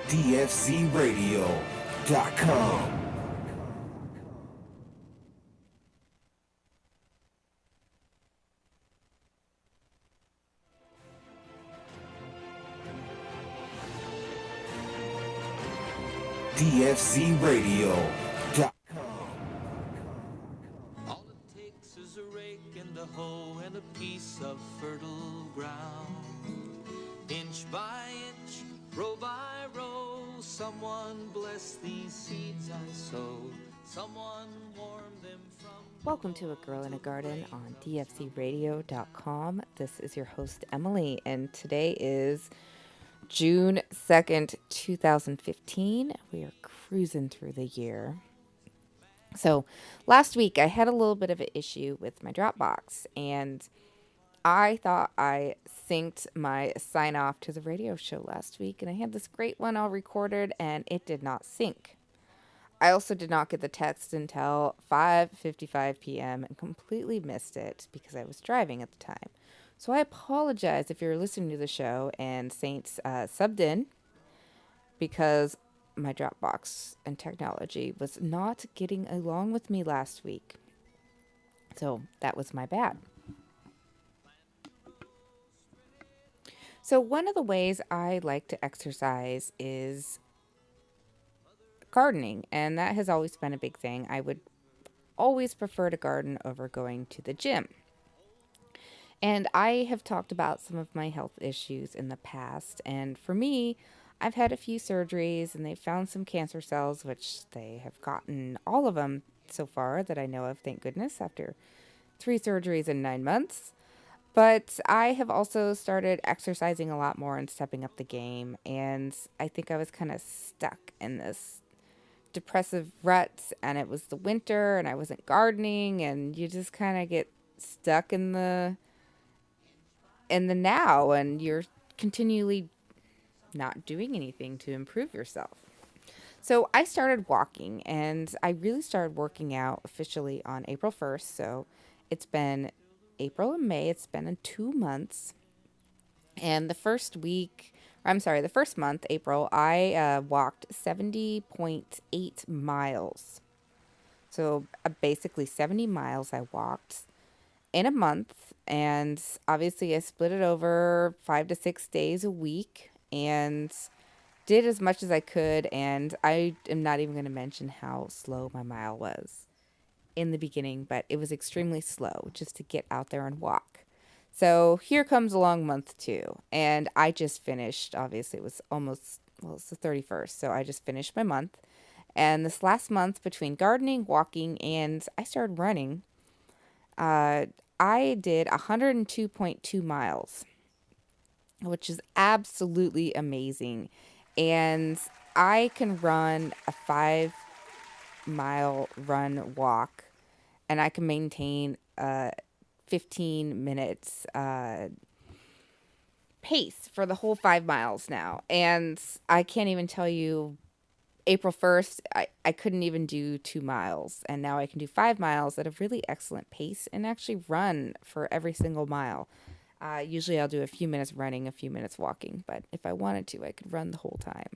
DFCRadio.com. DFCRadio.com. All it takes is a rake and a hoe and a piece of fertile ground. Inch by inch, row by row, someone bless these seeds I sowed. Someone warm them from. Welcome to A Girl in a Garden on DFCRadio.com. This is your host, Emily, and today is June 2nd, 2015. We are cruising through the year. So, last week I had a little bit of an issue with my Dropbox, and I thought I synced my sign off to the radio show last week, and I had this great one all recorded, and it did not sync. I also did not get the text until 5:55 p.m. and completely missed it because I was driving at the time. So I apologize if you're listening to the show and Saints subbed in because my Dropbox and technology was not getting along with me last week. So that was my bad. So one of the ways I like to exercise is gardening, and that has always been a big thing. I would always prefer to garden over going to the gym. And I have talked about some of my health issues in the past, and for me, I've had a few surgeries and they've found some cancer cells, which they have gotten all of them so far that I know of, thank goodness, after 3 surgeries in 9 months. But I have also started exercising a lot more and stepping up the game, and I think I was kind of stuck in this depressive ruts, and it was the winter and I wasn't gardening, and you just kind of get stuck in the now, and you're continually not doing anything to improve yourself. So I started walking, and I really started working out officially on April 1st. So it's been April and May. It's been in 2 months. And the first month, April, I walked 70.8 miles. So basically 70 miles I walked in a month. And obviously I split it over 5 to 6 days a week and did as much as I could. And I am not even going to mention how slow my mile was in the beginning, but it was extremely slow just to get out there and walk. So here comes along month 2, and I just finished. Obviously, it was it's the 31st, so I just finished my month. And this last month, between gardening, walking, and I started running, uh, I did 102.2 miles, which is absolutely amazing. And I can run a 5 mile run walk, and I can maintain 15 minutes pace for the whole 5 miles now. And I can't even tell you, April 1st, I couldn't even do 2 miles. And now I can do 5 miles at a really excellent pace and actually run for every single mile. Usually I'll do a few minutes running, a few minutes walking. But if I wanted to, I could run the whole time.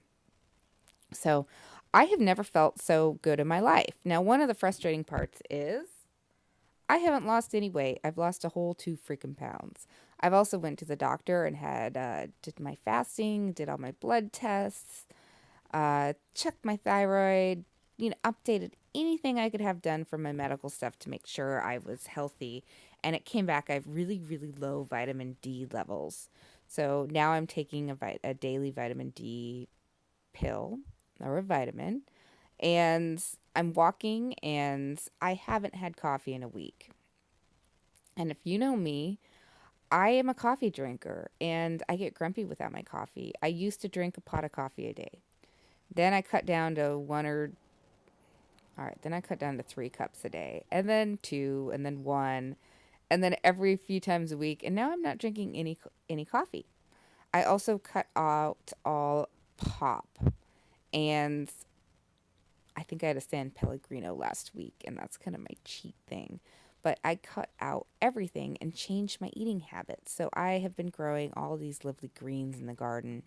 So I have never felt so good in my life. Now, one of the frustrating parts is I haven't lost any weight. I've lost a whole 2 freaking pounds. I've also went to the doctor and had did my fasting, did all my blood tests, checked my thyroid, updated anything I could have done for my medical stuff to make sure I was healthy. And it came back, I have really, really low vitamin D levels. So now I'm taking a daily vitamin D pill or a vitamin, and I'm walking, and I haven't had coffee in a week. And if you know me, I am a coffee drinker and I get grumpy without my coffee. I used to drink a pot of coffee a day. Then I cut down to then I cut down to 3 cups a day, and then 2, and then 1, and then every few times a week. And now I'm not drinking any coffee. I also cut out all pop, and I think I had a San Pellegrino last week, and that's kind of my cheat thing. But I cut out everything and changed my eating habits. So I have been growing all these lovely greens in the garden.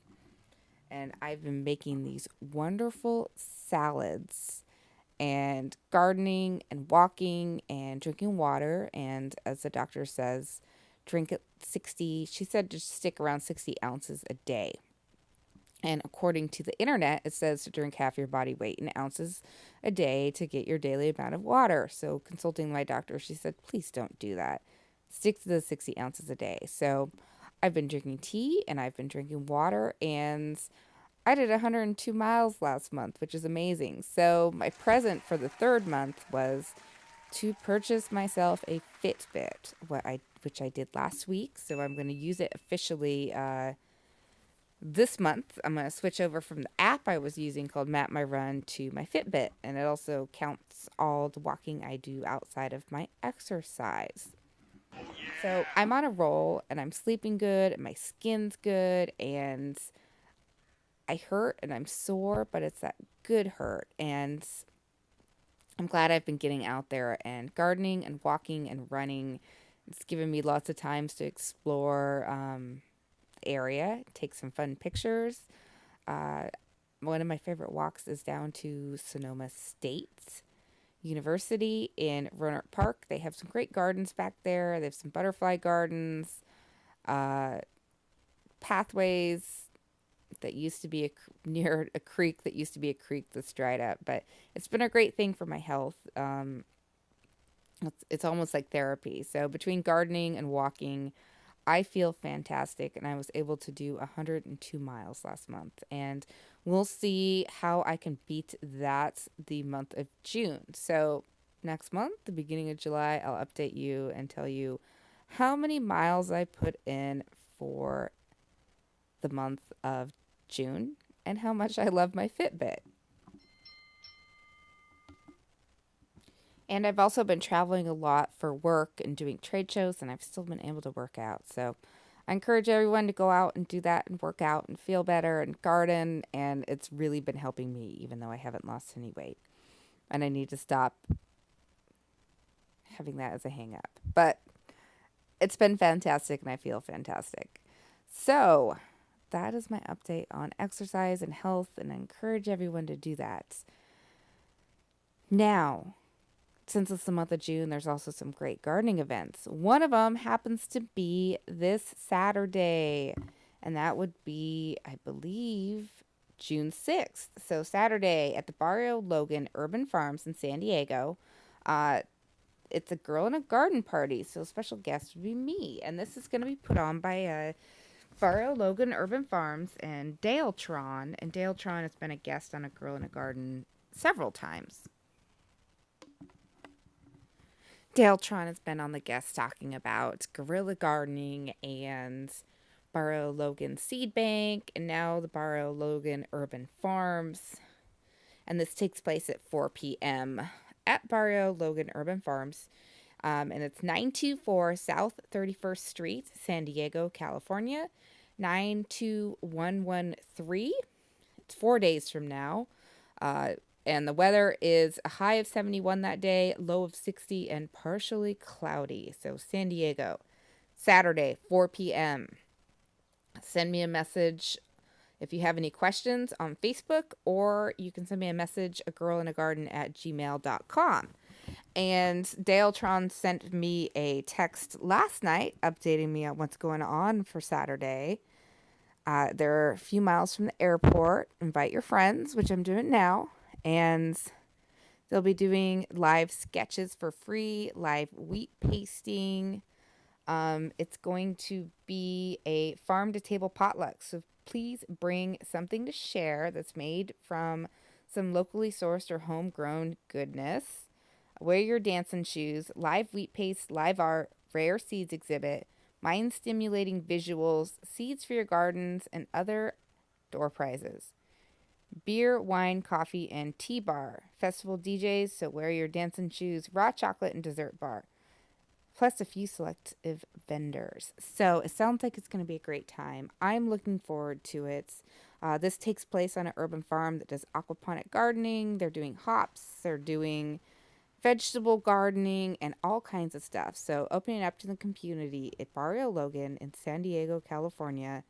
and I've been making these wonderful salads and gardening and walking and drinking water. And as the doctor says, drink at 60, she said just stick around 60 ounces a day. And according to the internet, it says to drink half your body weight in ounces a day to get your daily amount of water. So, consulting my doctor, she said, please don't do that. Stick to the 60 ounces a day. So, I've been drinking tea and I've been drinking water, and I did 102 miles last month, which is amazing. So, my present for the third month was to purchase myself a Fitbit, which I did last week. So, I'm going to use it officially this month. I'm going to switch over from the app I was using called Map My Run to my Fitbit, and it also counts all the walking I do outside of my exercise. So I'm on a roll and I'm sleeping good and my skin's good and I hurt and I'm sore, but it's that good hurt. And I'm glad I've been getting out there and gardening and walking and running. It's given me lots of times to explore the area, take some fun pictures. Uh, One of my favorite walks is down to Sonoma State University in Roanoke Park. They have some great gardens back there. They have some butterfly gardens, uh, pathways that used to be near a creek that used to be a creek that's dried up. But it's been a great thing for my health. It's almost like therapy. So between gardening and walking, I feel fantastic, and I was able to do 102 miles last month. And we'll see how I can beat that the month of June. So next month, the beginning of July, I'll update you and tell you how many miles I put in for the month of June and how much I love my Fitbit. And I've also been traveling a lot for work and doing trade shows, and I've still been able to work out. So I encourage everyone to go out and do that and work out and feel better and garden. And it's really been helping me, even though I haven't lost any weight. And I need to stop having that as a hang up. But it's been fantastic, and I feel fantastic. So that is my update on exercise and health, and I encourage everyone to do that. Now, since it's the month of June, there's also some great gardening events. One of them happens to be this Saturday, and that would be, I believe, June 6th. So Saturday at the Barrio Logan Urban Farms in San Diego. It's a girl in a garden party, so a special guest would be me. And this is going to be put on by Barrio Logan Urban Farms and Daletron. And Daletron has been a guest on A Girl in a Garden several times. Daletron has been on the guest talking about guerrilla gardening and Barrio Logan Seed Bank and now the Barrio Logan Urban Farms. And this takes place at 4 p.m. at Barrio Logan Urban Farms. And it's 924 South 31st Street, San Diego, California, 92113. It's 4 days from now. And the weather is a high of 71 that day, low of 60, and partially cloudy. So San Diego, Saturday, 4 p.m. Send me a message if you have any questions on Facebook, or you can send me a message, agirlinagarden@gmail.com. And Daletron sent me a text last night updating me on what's going on for Saturday. They're a few miles from the airport. Invite your friends, which I'm doing now. And they'll be doing live sketches for free, live wheat pasting. It's going to be a farm-to-table potluck. So please bring something to share that's made from some locally sourced or homegrown goodness. Wear your dancing shoes, live wheat paste, live art, rare seeds exhibit, mind-stimulating visuals, seeds for your gardens, and other door prizes. Beer, wine, coffee, and tea bar. Festival DJs, so wear your dancing shoes, raw chocolate, and dessert bar. Plus a few selective vendors. So it sounds like it's going to be a great time. I'm looking forward to it. This takes place on an urban farm that does aquaponic gardening. They're doing hops. They're doing vegetable gardening and all kinds of stuff. So opening up to the community at Barrio Logan in San Diego, California,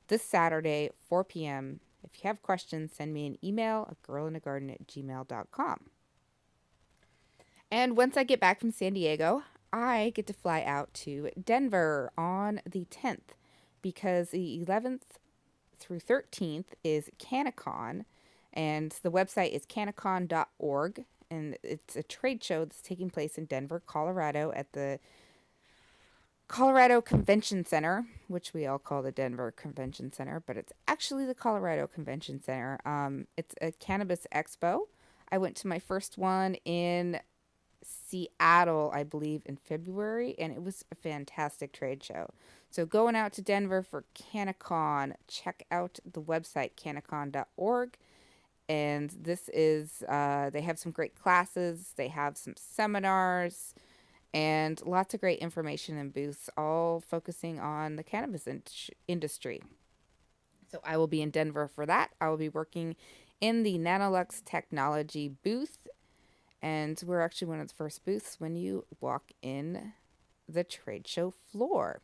this Saturday, 4 p.m. If you have questions, send me an email at girlinagarden@gmail.com. And once I get back from San Diego, I get to fly out to Denver on the 10th because the 11th through 13th is CanaCon, and the website is canacon.org, and it's a trade show that's taking place in Denver, Colorado at the Colorado Convention Center, which we all call the Denver Convention Center, but it's actually the Colorado Convention Center. It's a cannabis expo. I went to my first one in Seattle, I believe, in February, and it was a fantastic trade show. So going out to Denver for CanaCon, check out the website canacon.org. And this is, they have some great classes, they have some seminars, and lots of great information and booths, all focusing on the cannabis industry. So I will be in Denver for that. I will be working in the Nanolux Technology booth, and we're actually one of the first booths when you walk in the trade show floor.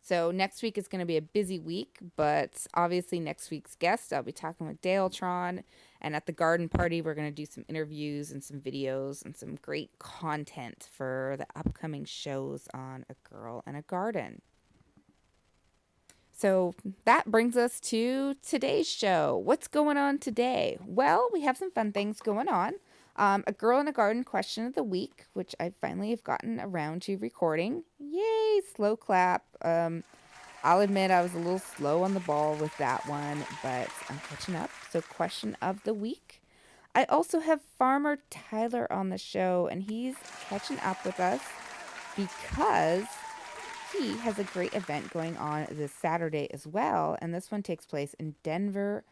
So next week is going to be a busy week, but obviously next week's guest, I'll be talking with Daletron, and at the garden party, we're going to do some interviews and some videos and some great content for the upcoming shows on A Girl and a Garden. So that brings us to today's show. What's going on today? Well, we have some fun things going on. A Girl in a Garden question of the week, which I finally have gotten around to recording. Yay, slow clap. I'll admit I was a little slow on the ball with that one, but I'm catching up. So question of the week. I also have Farmer Tyler on the show, and he's catching up with us because he has a great event going on this Saturday as well. And this one takes place in Denver,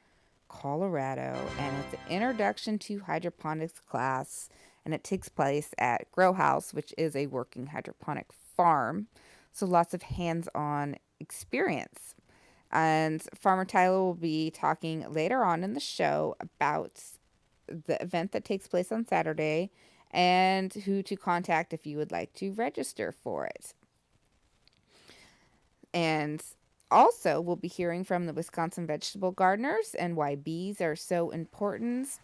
Colorado, and it's an introduction to hydroponics class, and it takes place at Grow House, which is a working hydroponic farm. So lots of hands-on experience. And Farmer Tyler will be talking later on in the show about the event that takes place on Saturday and who to contact if you would like to register for it. And also, we'll be hearing from the Wisconsin vegetable gardeners and why bees are so important.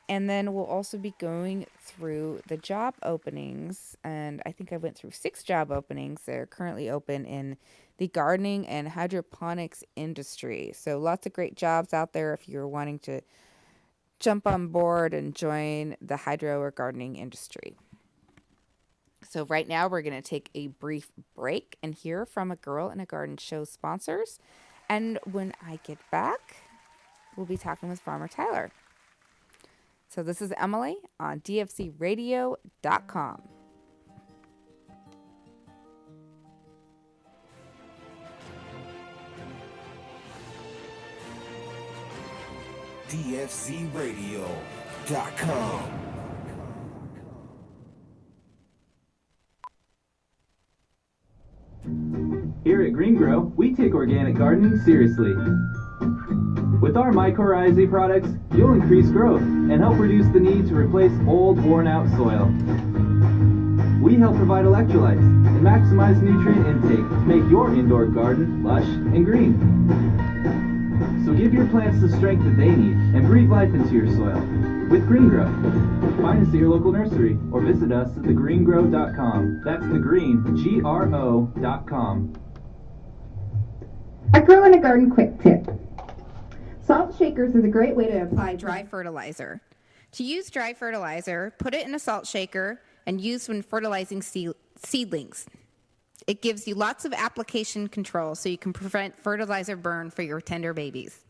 And then we'll also be going through the job openings. And I think I went through 6 job openings that are currently open in the gardening and hydroponics industry. So lots of great jobs out there if you're wanting to jump on board and join the hydro or gardening industry. So right now we're going to take a brief break and hear from A Girl in a Garden show sponsors. And when I get back, we'll be talking with Farmer Tyler. So this is Emily on dfcradio.com. dfcradio.com. Here at Green Grow, we take organic gardening seriously. With our mycorrhizae products, you'll increase growth and help reduce the need to replace old, worn-out soil. We help provide electrolytes and maximize nutrient intake to make your indoor garden lush and green. So give your plants the strength that they need and breathe life into your soil with Green Grow. Find us at your local nursery or visit us at thegreengrow.com. That's thegreen.com. A Girl in a Garden quick tip. Salt shakers is a great way to apply Dry fertilizer. To use dry fertilizer, put it in a salt shaker and use when fertilizing seedlings. It gives you lots of application control so you can prevent fertilizer burn for your tender babies.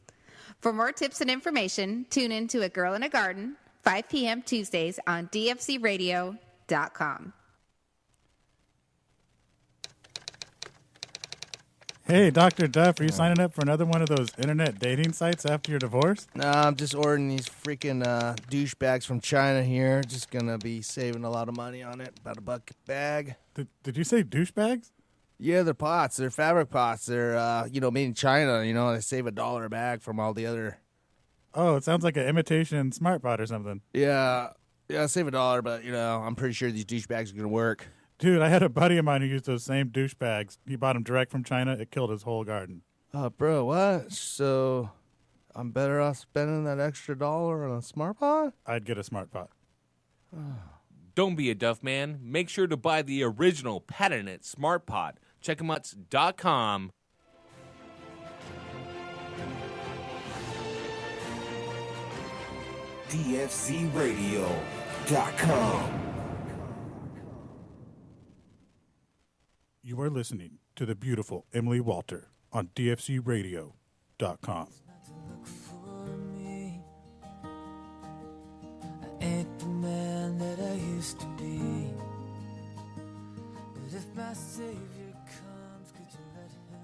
For more tips and information, tune in to A Girl in a Garden, 5 p.m. Tuesdays on dfcradio.com. Hey, Dr. Duff, are you signing up for another one of those internet dating sites after your divorce? Nah, I'm just ordering these freaking douchebags from China here. Just gonna be saving a lot of money on it. About $1 a bag. Did you say douchebags? Yeah, they're pots. They're fabric pots. They're, made in China. They save $1 a bag from all the other. Oh, it sounds like an imitation Smart Pot or something. Yeah, save $1, but, I'm pretty sure these douchebags are gonna work. Dude, I had a buddy of mine who used those same douchebags. He bought them direct from China. It killed his whole garden. Oh, bro, what? So, I'm better off spending that extra dollar on a smart pot? I'd get a smart pot. Don't be a duff man. Make sure to buy the original patented Smart Pot. Check them out.com. DFCRadio.com. You are listening to the beautiful Emily Walter on DFCRadio.com. Ain't the man that I used to be. But if my savior comes, could you let him know?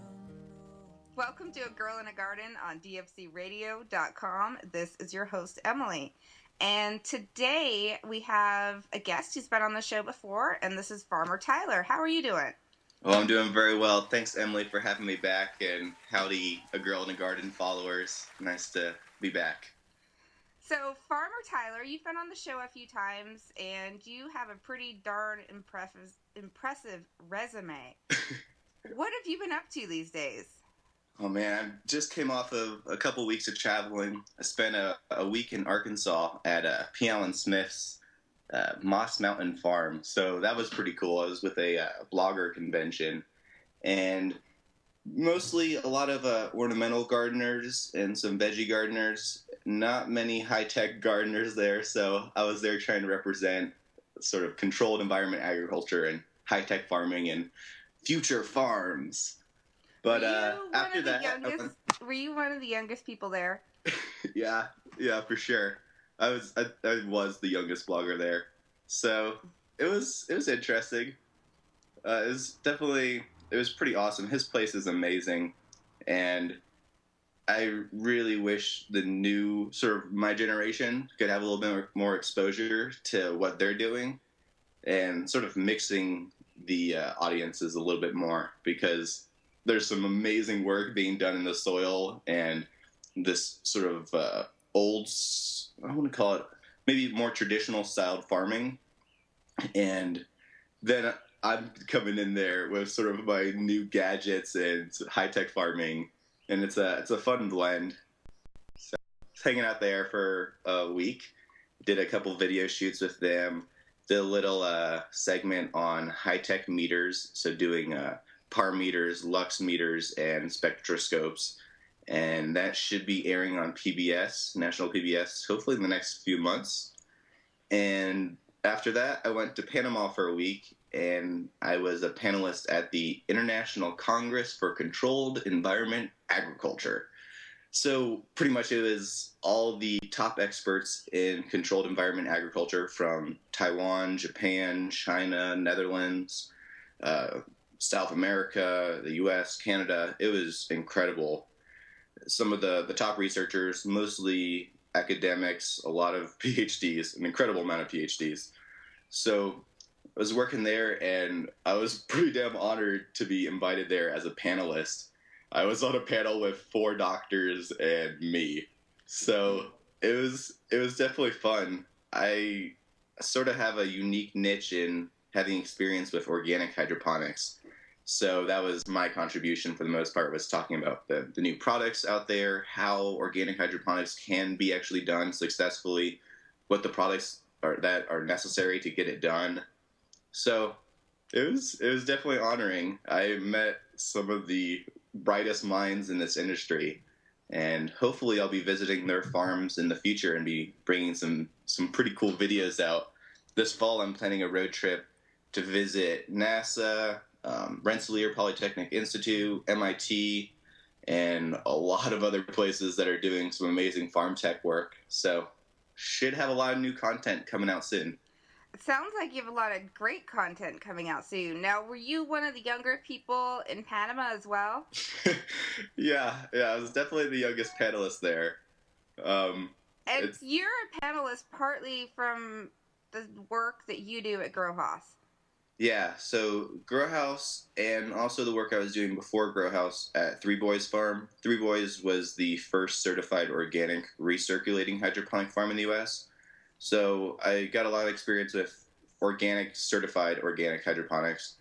Welcome to A Girl in a Garden on DFCRadio.com. This is your host, Emily. And today we have a guest who's been on the show before, and this is Farmer Tyler. How are you doing? Well, I'm doing very well. Thanks, Emily, for having me back. And howdy, A Girl in a Garden followers. Nice to be back. So, Farmer Tyler, you've been on the show a few times, and you have a pretty darn impressive resume. What have you been up to these days? Oh, man, I just came off of a couple weeks of traveling. I spent a week in Arkansas at P. Allen Smith's Moss Mountain Farm. So that was pretty cool. I was with a blogger convention, and mostly a lot of ornamental gardeners and some veggie gardeners. Not many high-tech gardeners there, so I was there trying to represent sort of controlled environment agriculture and high-tech farming and future farms. But after that, were you one of the youngest people there? yeah, for sure. I was the youngest blogger there, so it was interesting. It was pretty awesome. His place is amazing, and I really wish the new sort of my generation could have a little bit more exposure to what they're doing, and sort of mixing the audiences a little bit more, because there's some amazing work being done in the soil and this sort of old, I want to call it maybe more traditional styled farming, and then I'm coming in there with sort of my new gadgets and high-tech farming, and it's a fun blend. So I was hanging out there for a week, did a couple video shoots with them, did a little segment on high-tech meters, so doing PAR meters, lux meters, and spectroscopes, and that should be airing on PBS, national PBS, hopefully in the next few months. And after that, I went to Panama for a week, and I was a panelist at the International Congress for Controlled Environment Agriculture. So pretty much it was all the top experts in controlled environment agriculture from Taiwan, Japan, China, Netherlands, South America, the US, Canada. It was incredible. Some of the top researchers, mostly academics, a lot of PhDs, an incredible amount of PhDs. So I was working there, and I was pretty damn honored to be invited there as a panelist. I was on a panel with 4 doctors and me. So it was definitely fun. I sort of have a unique niche in having experience with organic hydroponics. So that was my contribution for the most part, was talking about the new products out there, how organic hydroponics can be actually done successfully, what the products are that are necessary to get it done. So it was definitely honoring. I met some of the brightest minds in this industry, and hopefully I'll be visiting their farms in the future and be bringing some pretty cool videos out. This fall I'm planning a road trip to visit NASA, Rensselaer Polytechnic Institute, MIT, and a lot of other places that are doing some amazing farm tech work. So should have a lot of new content coming out soon. It sounds like you have a lot of great content coming out soon. Now, were you one of the younger people in Panama as well? Yeah, I was definitely the youngest panelist there. And you're a panelist partly from the work that you do at Grow House. Yeah, so Grow House, and also the work I was doing before Grow House at Three Boys Farm. Three Boys was the first certified organic recirculating hydroponic farm in the U.S. So I got a lot of experience with certified organic hydroponics.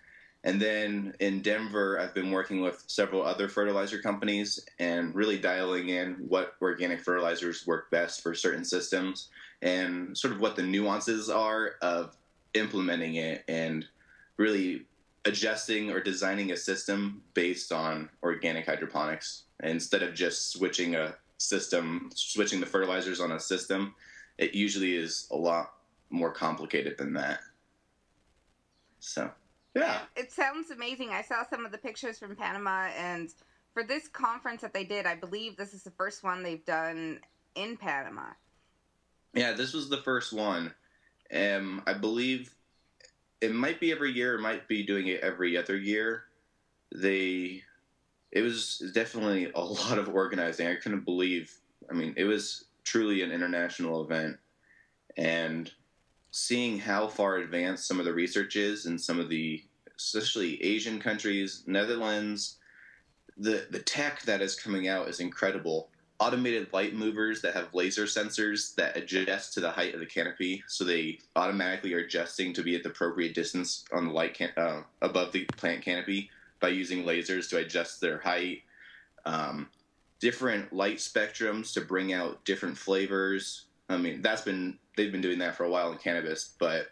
And then in Denver, I've been working with several other fertilizer companies and really dialing in what organic fertilizers work best for certain systems and sort of what the nuances are of implementing it and really adjusting or designing a system based on organic hydroponics. Instead of just switching the fertilizers on a system, it usually is a lot more complicated than that. So, yeah. It sounds amazing. I saw some of the pictures from Panama, and for this conference that they did, I believe this is the first one they've done in Panama. Yeah, this was the first one. I believe it might be every year. It might be doing it every other year. It was definitely a lot of organizing. I couldn't believe. I mean, it was truly an international event, and seeing how far advanced some of the research is in some of the, especially Asian countries, Netherlands, the tech that is coming out is incredible. Automated light movers that have laser sensors that adjust to the height of the canopy, so they automatically are adjusting to be at the appropriate distance on the light above the plant canopy by using lasers to adjust their height. Different light spectrums to bring out different flavors. I mean, they've been doing that for a while in cannabis, but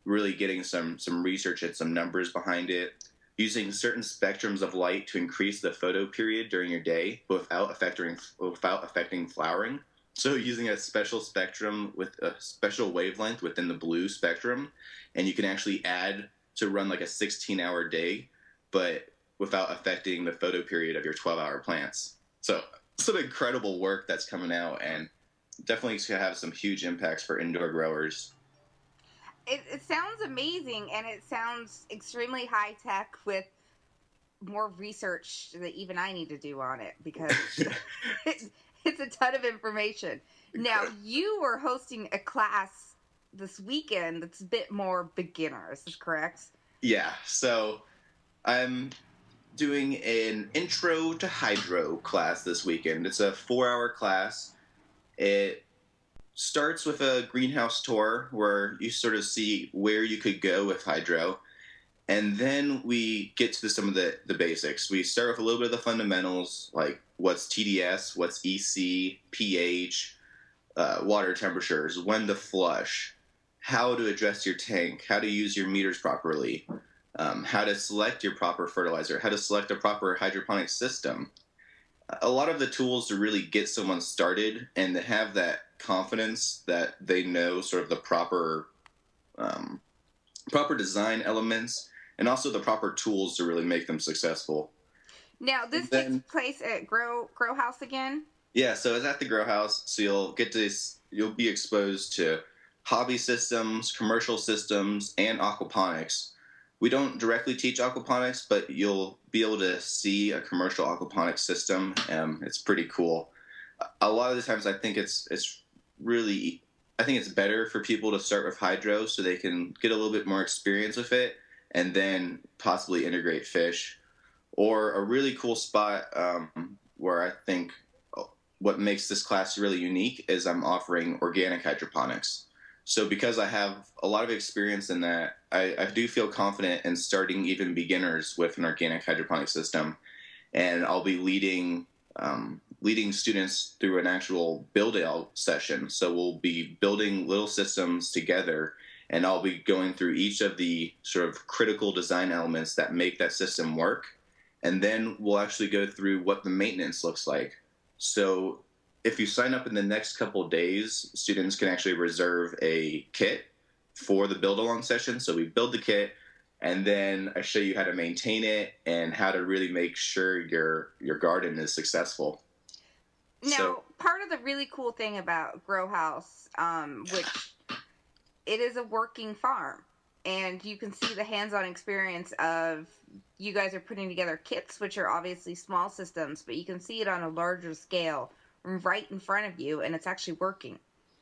really getting some research and some numbers behind it. Using certain spectrums of light to increase the photo period during your day without affecting flowering. So using a special spectrum with a special wavelength within the blue spectrum, and you can actually add to run like a 16-hour day, but without affecting the photo period of your 12-hour plants. So some incredible work that's coming out, and definitely going to have some huge impacts for indoor growers. It sounds amazing, and it sounds extremely high tech with more research that even I need to do on it, because it's a ton of information. Now, you were hosting a class this weekend that's a bit more beginner. Is this correct? Yeah, so I'm doing an intro to hydro class this weekend. It's a 4-hour class. It starts with a greenhouse tour where you sort of see where you could go with hydro. And then we get to some of the basics. We start with a little bit of the fundamentals, like what's TDS, what's EC, pH, water temperatures, when to flush, how to address your tank, how to use your meters properly, how to select your proper fertilizer, how to select a proper hydroponic system. A lot of the tools to really get someone started and to have that confidence that they know sort of the proper design elements and also the proper tools to really make them successful. Now, this takes place at Grow House again? Yeah, so it's at the Grow House, so you'll be exposed to hobby systems, commercial systems, and aquaponics. We don't directly teach aquaponics, but you'll be able to see a commercial aquaponics system. It's pretty cool. A lot of the times I think it's better for people to start with hydro so they can get a little bit more experience with it and then possibly integrate fish. Or a really cool spot where I think what makes this class really unique is I'm offering organic hydroponics. So because I have a lot of experience in that, I do feel confident in starting even beginners with an organic hydroponic system. And I'll be leading students through an actual build-out session. So we'll be building little systems together, and I'll be going through each of the sort of critical design elements that make that system work. And then we'll actually go through what the maintenance looks like. So if you sign up in the next couple of days, students can actually reserve a kit for the build-along session. So we build the kit, and then I show you how to maintain it and how to really make sure your garden is successful. Now, part of the really cool thing about Grow House, which it is a working farm, and you can see the hands-on experience of you guys are putting together kits, which are obviously small systems, but you can see it on a larger scale right in front of you, and it's actually working.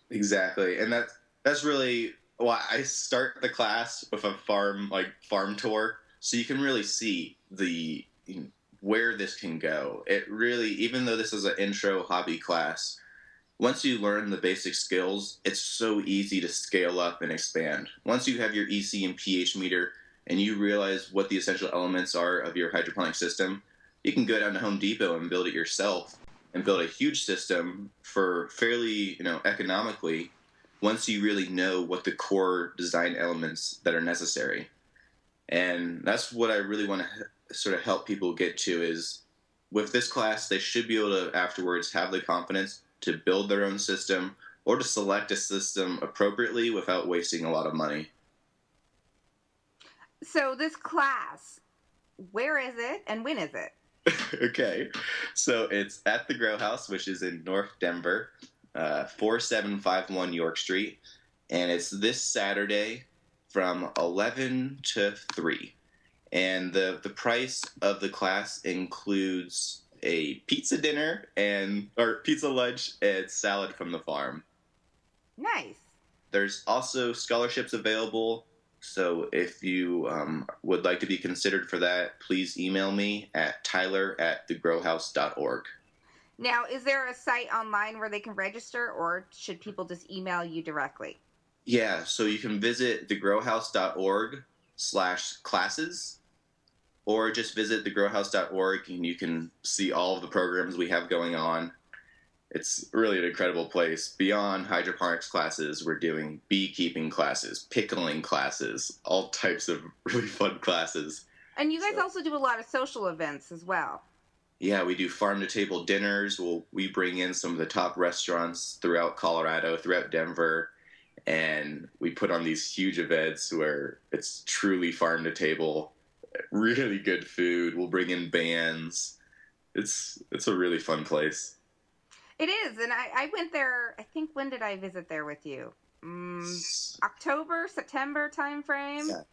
Exactly, and that's really why I start the class with a farm tour, so you can really see where this can go. It really, even though this is an intro hobby class, once you learn the basic skills, it's so easy to scale up and expand. Once you have your EC and pH meter, and you realize what the essential elements are of your hydroponic system, you can go down to Home Depot and build it yourself and build a huge system for fairly, economically, once you really know what the core design elements that are necessary. And that's what I really want to sort of help people get to is, with this class, they should be able to afterwards have the confidence to build their own system or to select a system appropriately without wasting a lot of money. So this class, where is it and when is it? Okay, so it's at the Grow House, which is in North Denver, 4751 York Street, and it's this Saturday from 11 to 3. And the price of the class includes a pizza dinner or pizza lunch and salad from the farm. Nice. There's also scholarships available. So if you would like to be considered for that, please email me at tyler@thegrowhouse.org. Now, is there a site online where they can register, or should people just email you directly? Yeah, so you can visit thegrowhouse.org/classes, or just visit thegrowhouse.org and you can see all of the programs we have going on. It's really an incredible place. Beyond hydroponics classes, we're doing beekeeping classes, pickling classes, all types of really fun classes. And you guys also do a lot of social events as well. Yeah, we do farm-to-table dinners. We bring in some of the top restaurants throughout Colorado, throughout Denver, and we put on these huge events where it's truly farm-to-table, really good food. We'll bring in bands. It's a really fun place. It is, and I went there, I think, when did I visit there with you? October, September timeframe?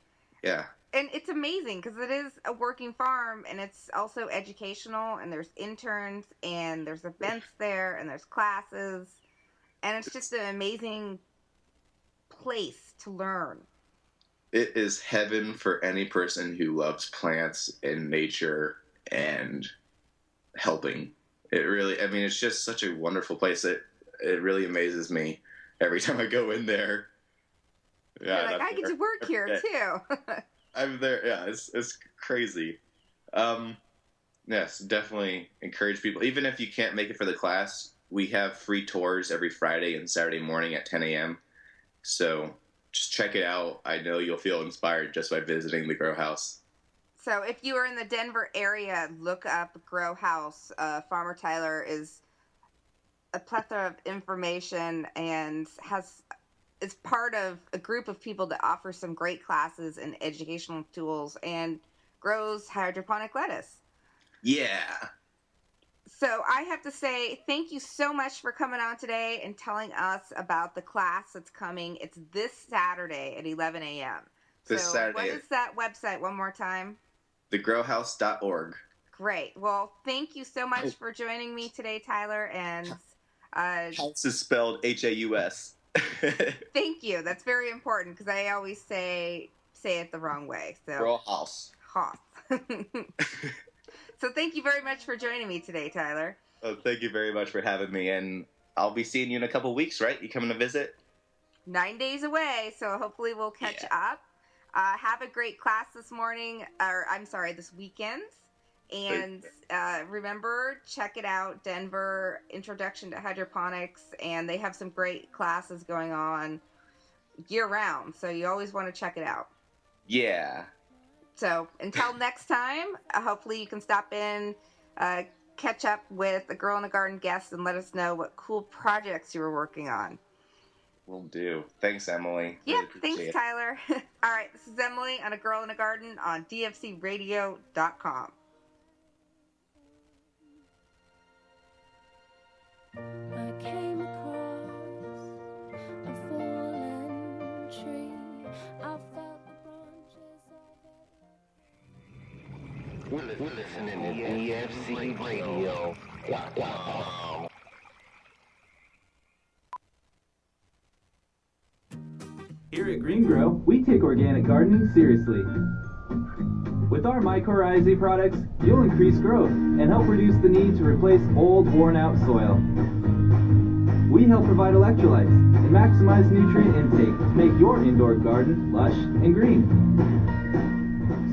Yeah. And it's amazing because it is a working farm, and it's also educational, and there's interns, and there's events there, and there's classes, and it's just an amazing place to learn. It is heaven for any person who loves plants and nature and helping. It really, it's just such a wonderful place. It really amazes me every time I go in there. Yeah, you're like, I get to work here too. I'm there. Yeah, it's crazy. Yes, definitely encourage people. Even if you can't make it for the class, we have free tours every Friday and Saturday morning at 10 a.m. So just check it out. I know you'll feel inspired just by visiting the Grow House. So if you are in the Denver area, look up Grow House. Farmer Tyler is a plethora of information and is part of a group of people that offer some great classes and educational tools and grows hydroponic lettuce. Yeah. So I have to say thank you so much for coming on today and telling us about the class that's coming. It's this Saturday at 11 a.m. This Saturday. What is that website one more time? thegrowhouse.org. Great. Well, thank you so much for joining me today, Tyler. And House is spelled H-A-U-S. Thank you. That's very important because I always say it the wrong way. So Grow House. House. So thank you very much for joining me today, Tyler. Oh, thank you very much for having me, and I'll be seeing you in a couple weeks, right? You coming to visit? 9 days away, so hopefully we'll catch up. Have a great class this weekend. And remember, check it out, Denver Introduction to Hydroponics, and they have some great classes going on year-round, so you always want to check it out. Yeah. So until next time, hopefully you can stop in, catch up with a Girl in a Garden guest, and let us know what cool projects you were working on. Will do. Thanks, Emily. Yep, thanks, Tyler. All right, this is Emily on A Girl in a Garden on dfcradio.com. I came across a fallen tree. I felt the branches of it. We're listening to DFCRadio.com. Here at Green Grow, we take organic gardening seriously. With our mycorrhizae products, you'll increase growth and help reduce the need to replace old, worn-out soil. We help provide electrolytes and maximize nutrient intake to make your indoor garden lush and green.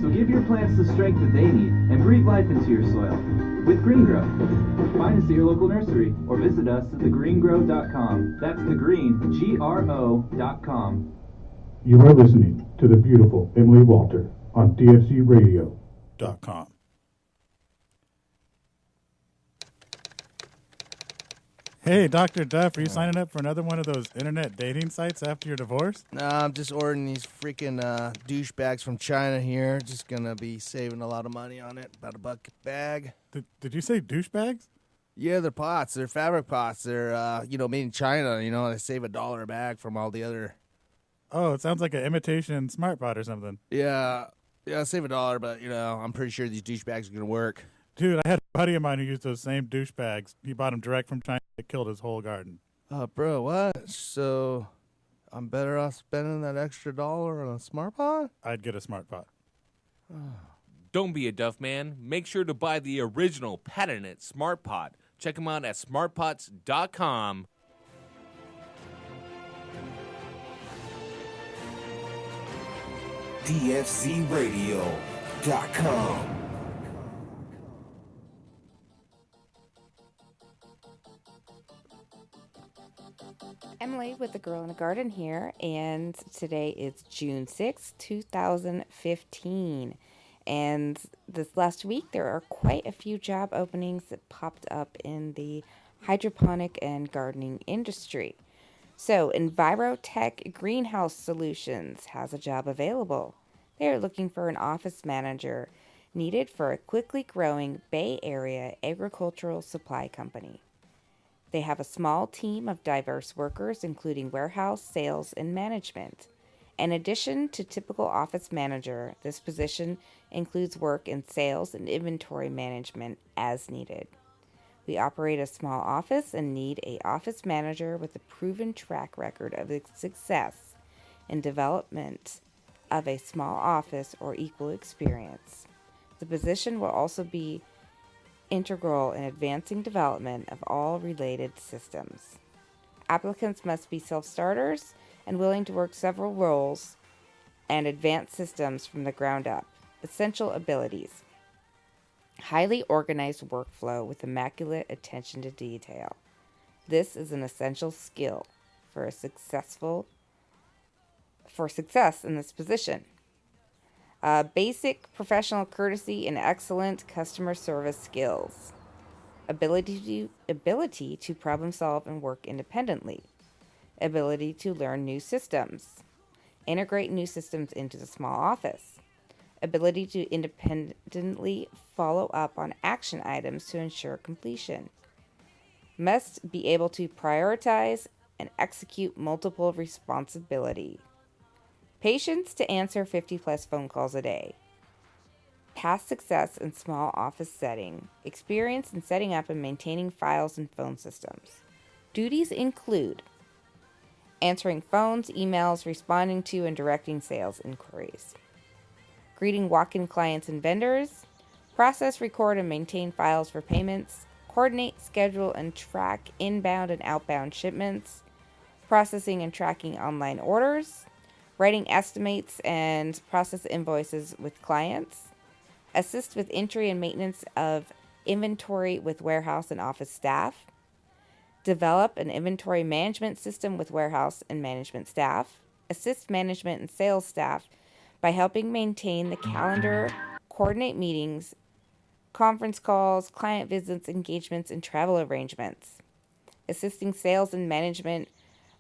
So give your plants the strength that they need and breathe life into your soil with GreenGrow. Find us at your local nursery or visit us at thegreengrow.com. That's thegreen.com. You are listening to the beautiful Emily Walter on DFCRadio.com. Hey, Dr. Duff, are you signing up for another one of those internet dating sites after your divorce? Nah, I'm just ordering these freaking douchebags from China here. Just gonna be saving a lot of money on it. About $1 a bag. Did you say douchebags? Yeah, they're pots. They're fabric pots. They're, made in China. They save $1 a bag from all the other. Oh, it sounds like an imitation smart pot or something. Yeah, save $1, but, I'm pretty sure these douchebags are gonna work. Dude, I had a buddy of mine who used those same douchebags. He bought them direct from China. It killed his whole garden. Bro, what? So, I'm better off spending that extra $1 on a smart pot? I'd get a smart pot. Don't be a Duff man. Make sure to buy the original patented Smart Pot. Check them out at smartpots.com. DFCRadio.com. Emily with The Girl in a Garden here, and today is June 6th, 2015. And this last week, there are quite a few job openings that popped up in the hydroponic and gardening industry. So, Envirotech Greenhouse Solutions has a job available. They are looking for an office manager needed for a quickly growing Bay Area agricultural supply company. They have a small team of diverse workers, including warehouse, sales, and management. In addition to typical office manager, this position includes work in sales and inventory management as needed. We operate a small office and need an office manager with a proven track record of success in development of a small office or equal experience. The position will also be integral in advancing development of all related systems. Applicants must be self-starters and willing to work several roles and advance systems from the ground up. Essential abilities: highly organized workflow with immaculate attention to detail. This is an essential skill for success in this position. Basic professional courtesy and excellent customer service skills. Ability to problem solve and work independently. Ability to learn new systems. Integrate new systems into the small office. Ability to independently follow up on action items to ensure completion. Must be able to prioritize and execute multiple responsibility. Patience to answer 50-plus phone calls a day. Past success in small office setting. Experience in setting up and maintaining files and phone systems. Duties include answering phones, emails, responding to and directing sales inquiries. Greeting walk-in clients and vendors. Process, record, and maintain files for payments. Coordinate, schedule, and track inbound and outbound shipments. Processing and tracking online orders. Writing estimates and process invoices with clients. Assist with entry and maintenance of inventory with warehouse and office staff. Develop an inventory management system with warehouse and management staff. Assist management and sales staff by helping maintain the calendar, coordinate meetings, conference calls, client visits, engagements, and travel arrangements. Assisting sales and management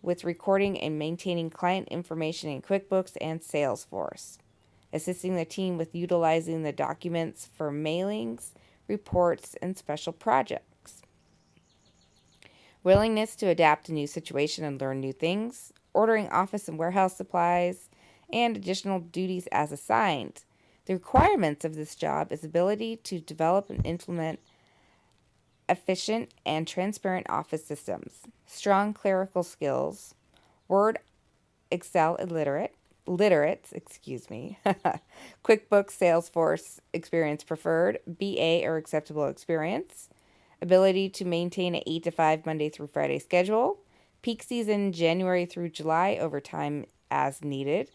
with recording and maintaining client information in QuickBooks and Salesforce. Assisting the team with utilizing the documents for mailings, reports, and special projects. Willingness to adapt to new situation and learn new things. Ordering office and warehouse supplies, and additional duties as assigned. The requirements of this job is ability to develop and implement efficient and transparent office systems, strong clerical skills, Word, Excel illiterate, QuickBooks, Salesforce experience preferred, BA or acceptable experience, ability to maintain an 8 to 5 Monday through Friday schedule, peak season January through July, overtime as needed,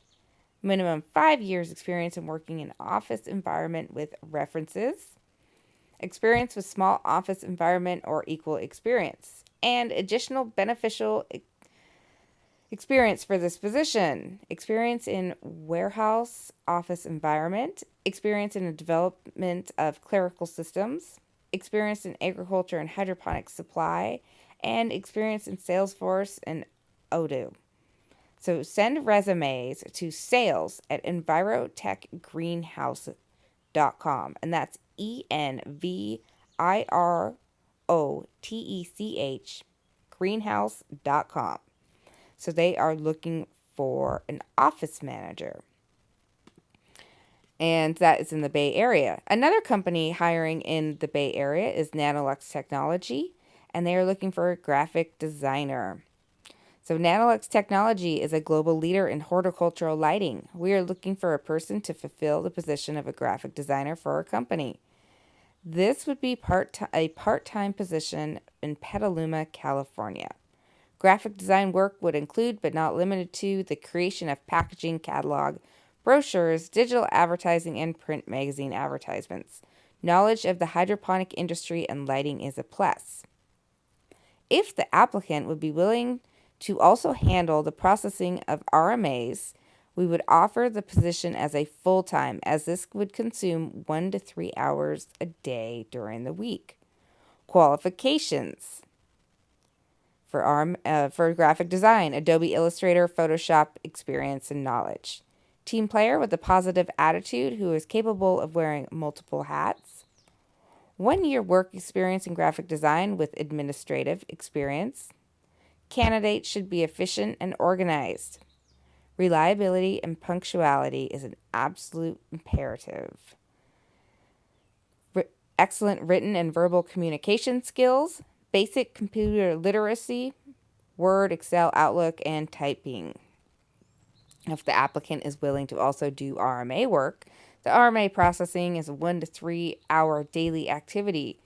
Minimum 5 years experience in working in office environment with references. Experience with small office environment or equal experience. And additional beneficial experience for this position. Experience in warehouse office environment. Experience in the development of clerical systems. Experience in agriculture and hydroponic supply. And experience in Salesforce and Odoo. So send resumes to sales@envirotechgreenhouse.com. And that's ENVIROTECH greenhouse.com. So they are looking for an office manager. And that is in the Bay Area. Another company hiring in the Bay Area is Nanolux Technology. And they are looking for a graphic designer. So Nanolux Technology is a global leader in horticultural lighting. We are looking for a person to fulfill the position of a graphic designer for our company. This would be a part-time position in Petaluma, California. Graphic design work would include, but not limited to, the creation of packaging, catalog, brochures, digital advertising, and print magazine advertisements. Knowledge of the hydroponic industry and lighting is a plus. If the applicant would be willing to also handle the processing of RMAs, we would offer the position as a full-time, as this would consume 1 to 3 hours a day during the week. Qualifications for graphic design: Adobe Illustrator, Photoshop experience and knowledge. Team player with a positive attitude who is capable of wearing multiple hats. 1 year work experience in graphic design with administrative experience. Candidates should be efficient and organized. Reliability and punctuality is an absolute imperative. Excellent written and verbal communication skills. Basic computer literacy. Word, Excel, Outlook, and typing. If the applicant is willing to also do RMA work, the RMA processing is a 1 to 3 hour daily activity.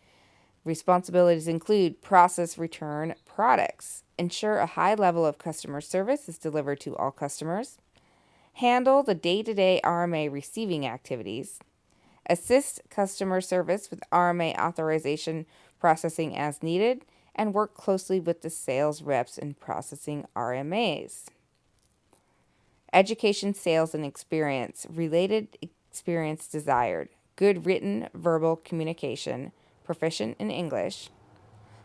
Responsibilities include process return products, ensure a high level of customer service is delivered to all customers, handle the day-to-day RMA receiving activities, assist customer service with RMA authorization processing as needed, and work closely with the sales reps in processing RMAs. Education, sales, and experience. Related experience desired. Good written, verbal communication. Proficient in English.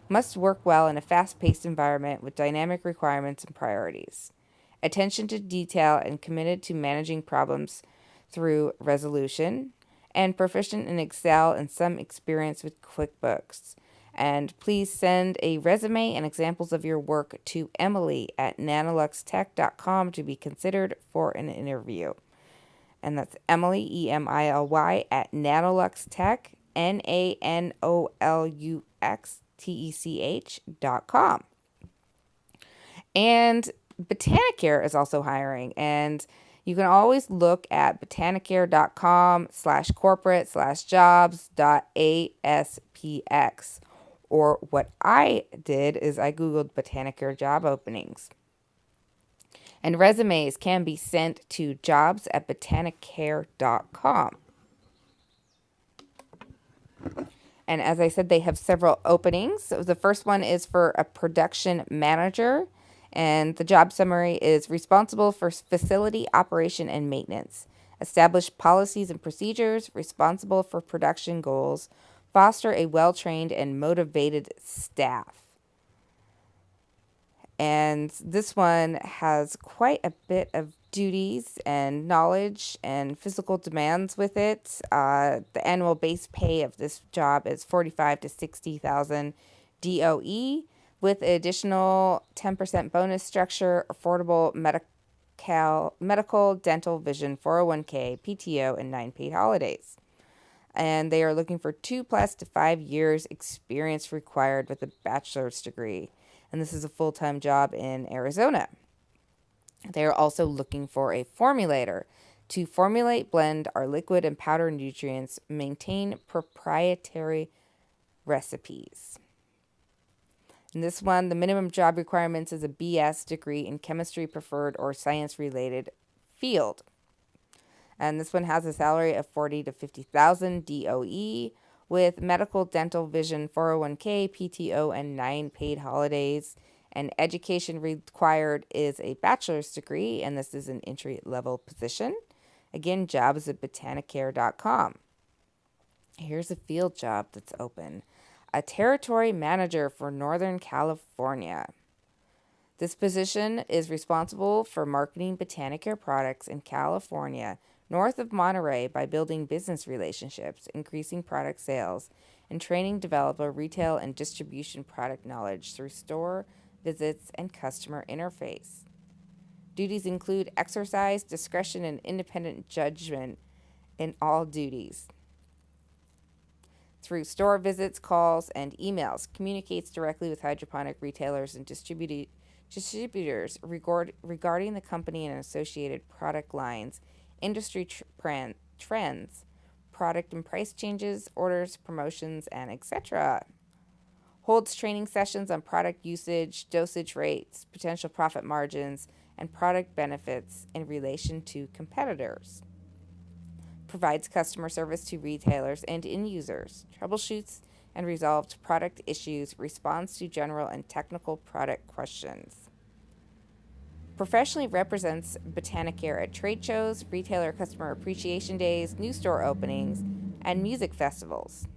Must work well in a fast-paced environment with dynamic requirements and priorities. Attention to detail and committed to managing problems through resolution. And proficient in Excel and some experience with QuickBooks. And please send a resume and examples of your work to Emily@nanoluxtech.com to be considered for an interview. And that's Emily, EMILY, at nanoluxtech, NANOLUXTECH.com. And Botanicare is also hiring, and you can always look at botanicare.com/corporate/jobs.aspx. Or what I did is I Googled Botanicare job openings. And resumes can be sent to jobs@botanicare.com. And as I said, they have several openings. So the first one is for a production manager. And the job summary is responsible for facility operation and maintenance. Establish policies and procedures, responsible for production goals. Foster a well-trained and motivated staff. And this one has quite a bit of duties and knowledge and physical demands with it. The annual base pay of this job is $45,000 to $60,000 DOE, with additional 10% bonus structure, affordable medical, dental, vision, 401k, PTO, and 9 paid holidays. And they are looking for 2+ to 5 years experience required with a bachelor's degree. And this is a full-time job in Arizona. They are also looking for a formulator to formulate, blend our liquid and powder nutrients, maintain proprietary recipes. In this one, the minimum job requirements is a BS degree in chemistry preferred or science-related field. And this one has a salary of 40 to 50,000 DOE with medical, dental, vision, 401k, PTO, and 9 paid holidays. And education required is a bachelor's degree, and this is an entry-level position. Again, jobs at botanicare.com. Here's a field job that's open. A territory manager for Northern California. This position is responsible for marketing Botanicare products in California, north of Monterey, by building business relationships, increasing product sales, and training developer retail and distribution product knowledge through store visits and customer interface. Duties include exercise, discretion, and independent judgment in all duties. Through store visits, calls, and emails, communicates directly with hydroponic retailers and distributors regarding the company and associated product lines, industry trends, product and price changes, orders, promotions, and etc. Holds training sessions on product usage, dosage rates, potential profit margins, and product benefits in relation to competitors. Provides customer service to retailers and end users, troubleshoots and resolves product issues, responds to general and technical product questions. Professionally represents Botanicare at trade shows, retailer customer appreciation days, new store openings, and music festivals.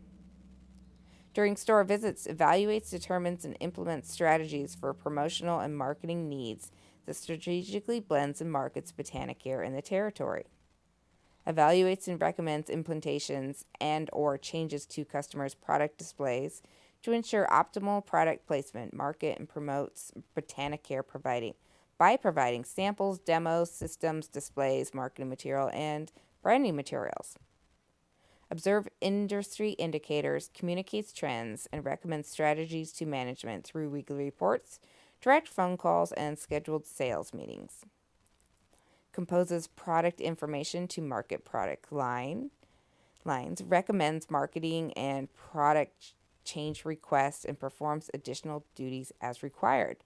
During store visits, evaluates, determines, and implements strategies for promotional and marketing needs that strategically blends and markets Botanicare in the territory. Evaluates and recommends implementations and or changes to customers' product displays to ensure optimal product placement, market, and promotes Botanicare by providing samples, demos, systems, displays, marketing material, and branding materials. Observe industry indicators, communicates trends, and recommends strategies to management through weekly reports, direct phone calls, and scheduled sales meetings. Composes product information to market product lines, recommends marketing and product change requests, and performs additional duties as required.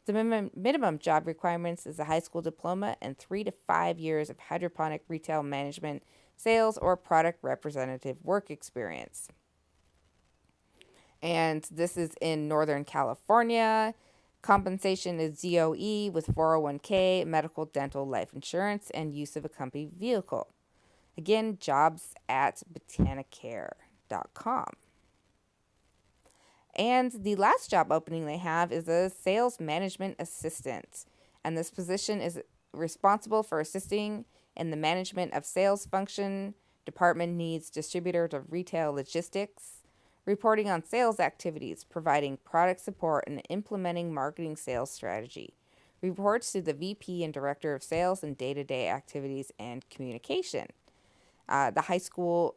The minimum job requirements is a high school diploma and 3 to 5 years of hydroponic retail management, sales, or product representative work experience. And this is in Northern California. Compensation is DOE with 401k, medical, dental, life insurance, and use of a company vehicle. Again, jobs at botanicare.com. And the last job opening they have is a sales management assistant. And this position is responsible for assisting in the management of sales function, department needs, distributor to retail logistics, reporting on sales activities, providing product support, and implementing marketing sales strategy. Reports to the VP and Director of Sales and day-to-day activities and communication. The high school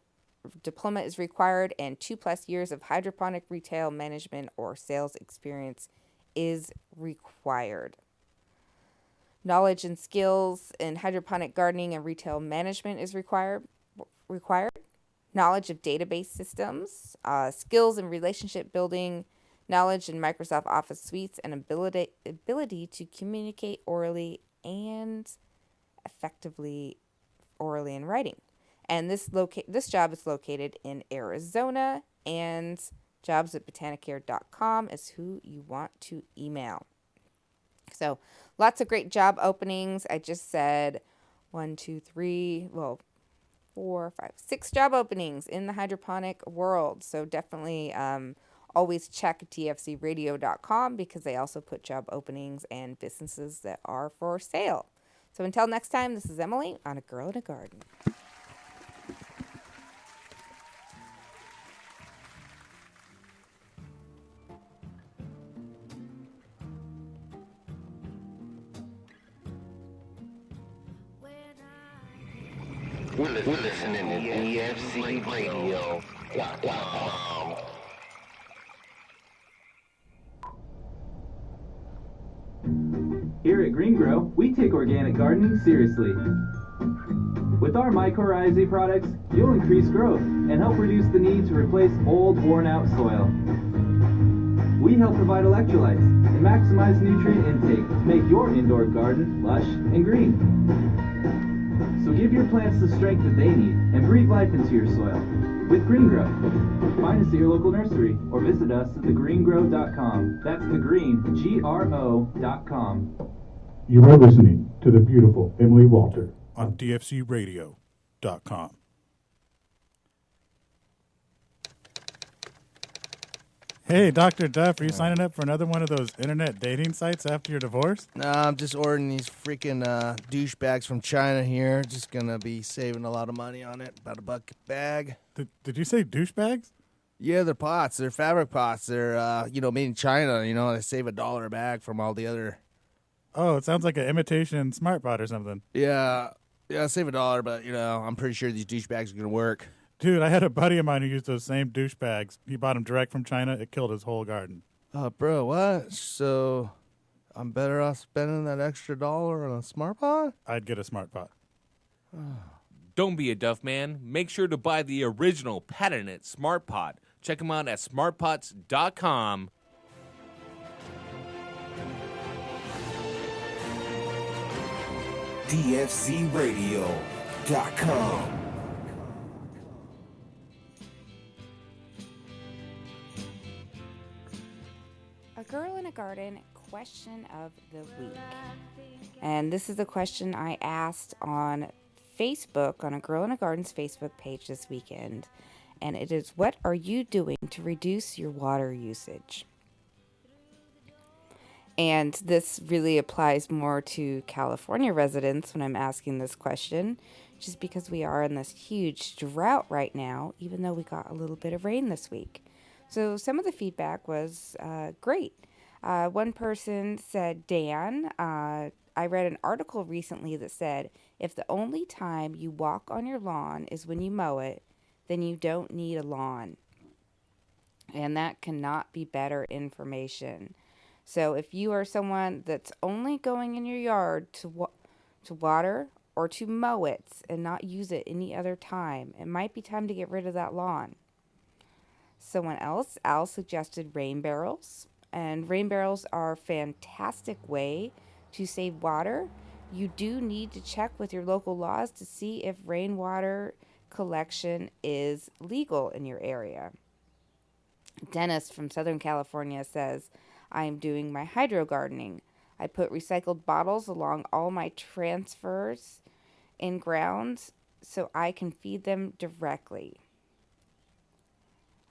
diploma is required, and 2+ years of hydroponic retail management or sales experience is required. Knowledge and skills in hydroponic gardening and retail management is required. Knowledge of database systems, skills in relationship building, knowledge in Microsoft Office suites, and ability to communicate orally and effectively orally in writing. And this job is located in Arizona, and jobs at botanicare.com is who you want to email. So lots of great job openings. I just said 4, 5, 6 job openings in the hydroponic world. So definitely always check dfcradio.com because they also put job openings and businesses that are for sale. So until next time, this is Emily on A Girl in a Garden. We're listening to DFCRadio.com. Here at Green Grow, we take organic gardening seriously. With our mycorrhizae products, you'll increase growth and help reduce the need to replace old, worn-out soil. We help provide electrolytes and maximize nutrient intake to make your indoor garden lush and green. So give your plants the strength that they need and breathe life into your soil with Green Grow. Find us at your local nursery or visit us at thegreengrow.com. That's thegreen.com. You are listening to the beautiful Emily Walter on DFCRadio.com. Hey, Dr. Duff, are you signing up for another one of those internet dating sites after your divorce? Nah, I'm just ordering these freaking douchebags from China here. Just gonna be saving a lot of money on it. About $1 a bag. Did you say douchebags? Yeah, they're pots. They're fabric pots. They're, made in China. They save $1 a bag from all the other. Oh, it sounds like an imitation smart pot or something. Yeah, save $1, but, I'm pretty sure these douchebags are gonna work. Dude, I had a buddy of mine who used those same douchebags. He bought them direct from China. It killed his whole garden. Oh, bro, what? So I'm better off spending that extra $1 on a smart pot? I'd get a smart pot. Don't be a Duff man. Make sure to buy the original patented Smart Pot. Check them out at smartpots.com. DFCRadio.com. A Girl in a Garden question of the week. And this is a question I asked on Facebook, on A Girl in a Garden's Facebook page this weekend. And it is, what are you doing to reduce your water usage? And this really applies more to California residents when I'm asking this question, just because we are in this huge drought right now, even though we got a little bit of rain this week. So some of the feedback was great. One person said, Dan, I read an article recently that said, if the only time you walk on your lawn is when you mow it, then you don't need a lawn. And that cannot be better information. So if you are someone that's only going in your yard to water or to mow it and not use it any other time, it might be time to get rid of that lawn. Someone else, Al, suggested rain barrels. And rain barrels are a fantastic way to save water. You do need to check with your local laws to see if rainwater collection is legal in your area. Dennis from Southern California says, I am doing my hydro gardening. I put recycled bottles along all my transfers in grounds so I can feed them directly.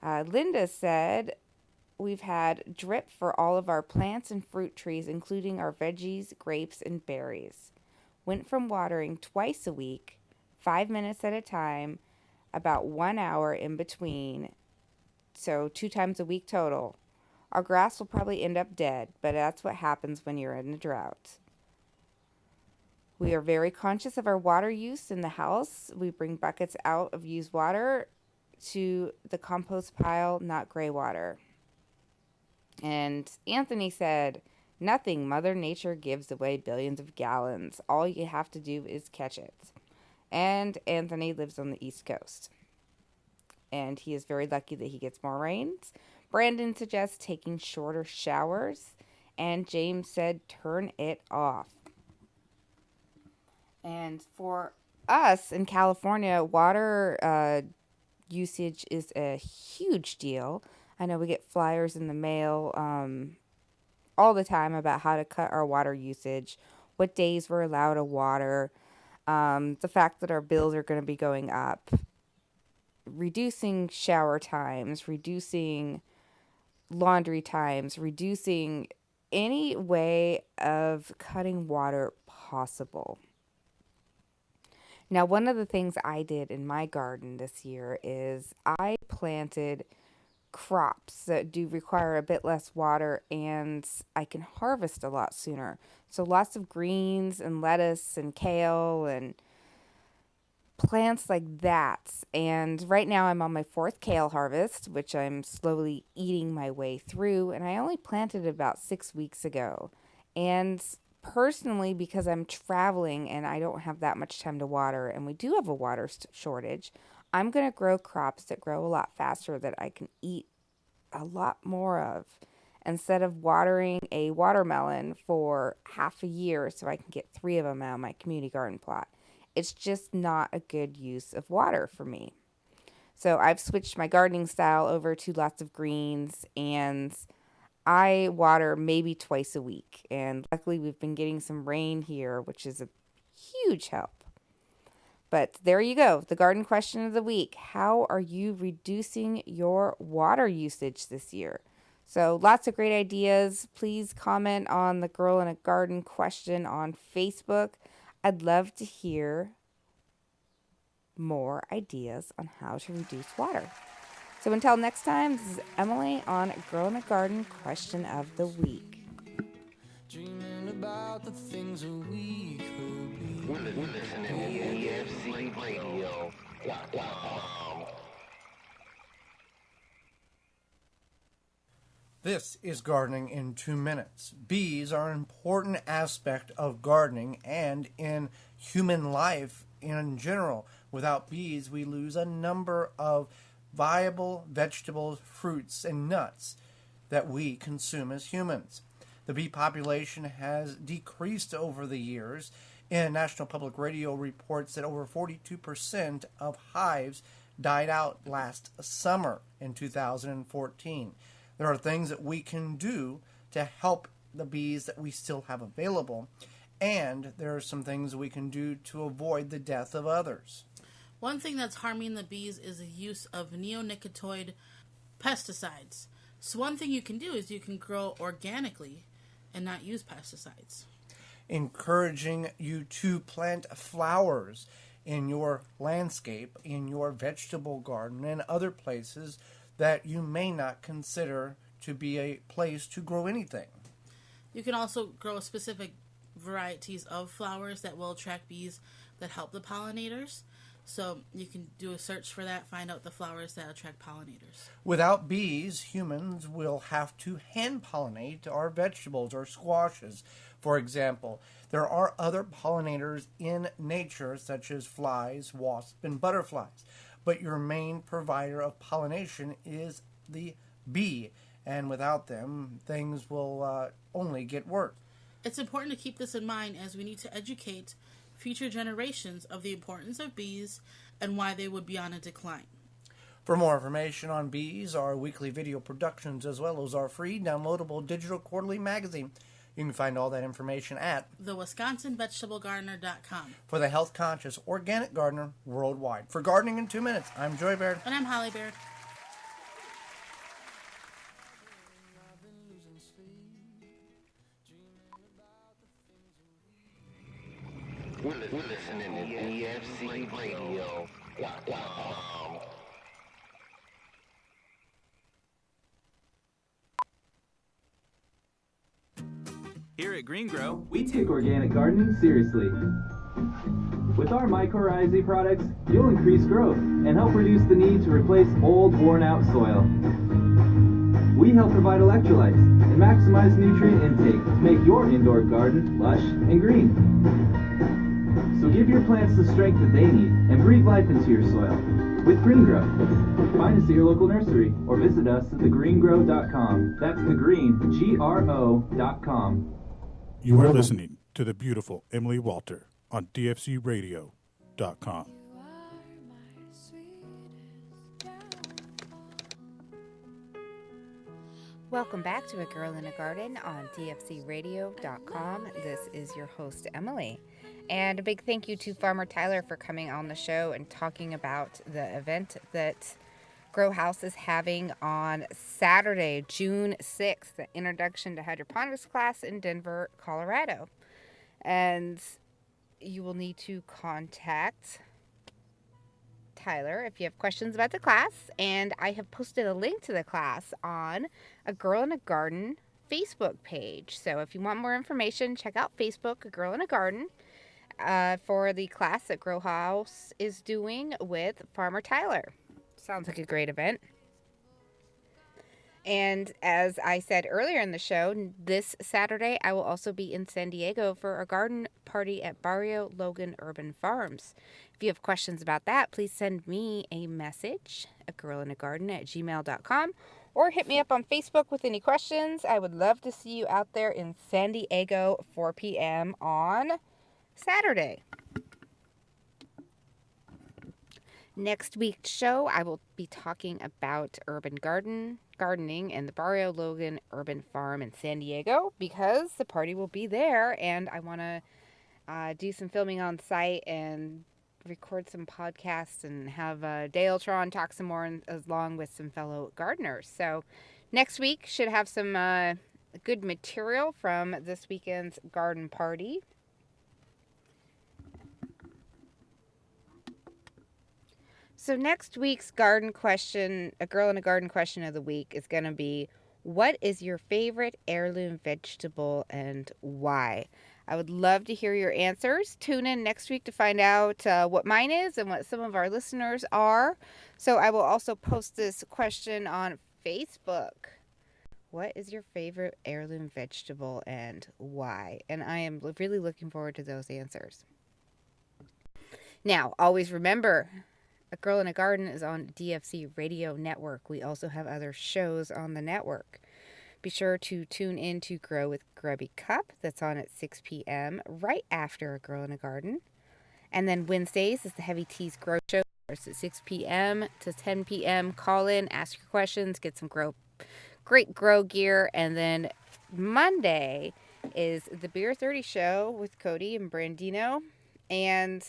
Linda said, we've had drip for all of our plants and fruit trees, including our veggies, grapes, and berries. Went from watering twice a week, 5 minutes at a time, about 1 hour in between, so 2 times a week total. Our grass will probably end up dead, but that's what happens when you're in a drought. We are very conscious of our water use in the house. We bring buckets out of used water to the compost pile, not gray water. And Anthony said, nothing. Mother Nature gives away billions of gallons. All you have to do is catch it. And Anthony lives on the East Coast. And he is very lucky that he gets more rains. Brandon suggests taking shorter showers. And James said, turn it off. And for us in California, water usage is a huge deal. I know we get flyers in the mail all the time about how to cut our water usage, what days we're allowed to water, the fact that our bills are going to be going up, reducing shower times, reducing laundry times, reducing any way of cutting water possible. Now, one of the things I did in my garden this year is I planted crops that do require a bit less water and I can harvest a lot sooner. So lots of greens and lettuce and kale and plants like that. And right now I'm on my 4th kale harvest, which I'm slowly eating my way through. And I only planted about 6 weeks ago. And personally, because I'm traveling and I don't have that much time to water, and we do have a water shortage, I'm going to grow crops that grow a lot faster that I can eat a lot more of, instead of watering a watermelon for half a year so I can get 3 of them out of my community garden plot. It's just not a good use of water for me. So I've switched my gardening style over to lots of greens, and I water maybe twice a week. And luckily we've been getting some rain here, which is a huge help. But there you go, the garden question of the week. How are you reducing your water usage this year? So lots of great ideas. Please comment on the Girl in a Garden question on Facebook. I'd love to hear more ideas on how to reduce water. So until next time, this is Emily on Girl in a Garden question of the week. Dreaming about the things that we could be. We're listening to DFCRadio.com. This is Gardening in 2 Minutes. Bees are an important aspect of gardening and in human life in general. Without bees, we lose a number of viable vegetables, fruits, and nuts that we consume as humans. The bee population has decreased over the years, and National Public Radio reports that over 42% of hives died out last summer in 2014. There are things that we can do to help the bees that we still have available, and there are some things we can do to avoid the death of others. One thing that's harming the bees is the use of neonicotinoid pesticides. So one thing you can do is you can grow organically and not use pesticides. Encouraging you to plant flowers in your landscape, in your vegetable garden, and other places that you may not consider to be a place to grow anything. You can also grow specific varieties of flowers that will attract bees that help the pollinators. So you can do a search for that, find out the flowers that attract pollinators. Without bees, humans will have to hand pollinate our vegetables or squashes, for example. There are other pollinators in nature, such as flies, wasps, and butterflies. But your main provider of pollination is the bee, and without them, things will only get worse. It's important to keep this in mind as we need to educate future generations of the importance of bees and why they would be on a decline. For more information on bees, our weekly video productions, as well as our free downloadable digital quarterly magazine, you can find all that information at thewisconsinvegetablegardener.com. For the health-conscious organic gardener worldwide. For Gardening in 2 Minutes, I'm Joy Baird. And I'm Holly Baird. We're listening to DFCRadio.com. Here at Green Grow, we take organic gardening seriously. With our mycorrhizae products, you'll increase growth and help reduce the need to replace old, worn-out soil. We help provide electrolytes and maximize nutrient intake to make your indoor garden lush and green. So give your plants the strength that they need and breathe life into your soil with Green Grow. Find us at your local nursery or visit us at thegreengrow.com. That's thegreen.com. You are listening to the beautiful Emily Walter on DFCRadio.com. Welcome back to A Girl in a Garden on DFCRadio.com. This is your host, Emily. And a big thank you to Farmer Tyler for coming on the show and talking about the event that Grow House is having on Saturday, June 6th, the Introduction to Hydroponics class in Denver, Colorado. And you will need to contact Tyler if you have questions about the class. And I have posted a link to the class on A Girl in a Garden Facebook page. So if you want more information, check out Facebook, A Girl in a Garden, for the class that Grow House is doing with Farmer Tyler. Sounds like a great event. And as I said earlier in the show, this Saturday I will also be in San Diego for a garden party at Barrio Logan Urban Farms. If you have questions about that, please send me a message, agirlinagarden@gmail.com, or hit me up on Facebook with any questions. I would love to see you out there in San Diego, 4 p.m. on Saturday. Next week's show, I will be talking about urban gardening in the Barrio Logan Urban Farm in San Diego because the party will be there, and I want to do some filming on site and record some podcasts and have Daletron talk some more along with some fellow gardeners. So next week should have some good material from this weekend's garden party. So next week's garden question, a girl in a garden question of the week, is going to be, what is your favorite heirloom vegetable and why? I would love to hear your answers. Tune in next week to find out what mine is and what some of our listeners are. So I will also post this question on Facebook. What is your favorite heirloom vegetable and why? And I am really looking forward to those answers. Now, always remember, A Girl in a Garden is on DFC Radio Network. We also have other shows on the network. Be sure to tune in to Grow with Grubby Cup. That's on at 6 p.m. right after A Girl in a Garden. And then Wednesdays is the Heavy Teas Grow Show. It's at 6 p.m. to 10 p.m. Call in, ask your questions, get some great grow gear. And then Monday is the Beer 30 Show with Cody and Brandino. And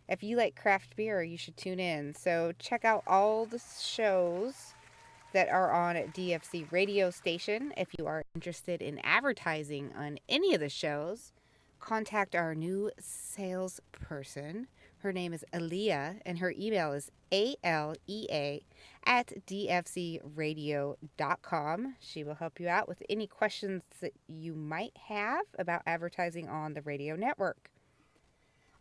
if you like craft beer, you should tune in. So check out all the shows that are on DFC radio station. If you are interested in advertising on any of the shows, contact our new salesperson. Her name is Aaliyah, and her email is alea@dfcradio.com. She will help you out with any questions that you might have about advertising on the radio network.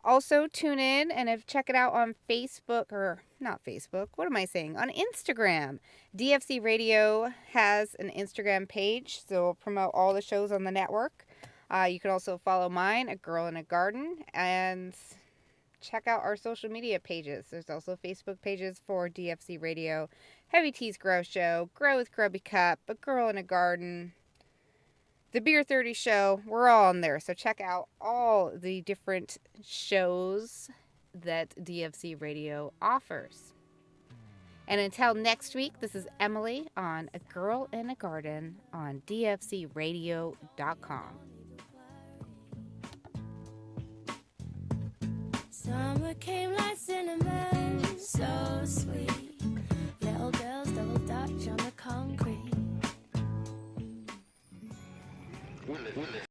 Also, tune in and check it out on Facebook, or not Facebook, what am I saying? On Instagram. DFC Radio has an Instagram page, so we'll promote all the shows on the network. You can also follow mine, A Girl in a Garden, and check out our social media pages. There's also Facebook pages for DFC Radio, Heavy Teas Grow Show, Grow with Grubby Cup, A Girl in a Garden, the Beer 30 Show. We're all on there. So check out all the different shows that DFC Radio offers. And until next week, this is Emily on A Girl in a Garden on dfcradio.com. Summer came like cinnamon, so sweet. Little girls double dutch on the concrete. Willis.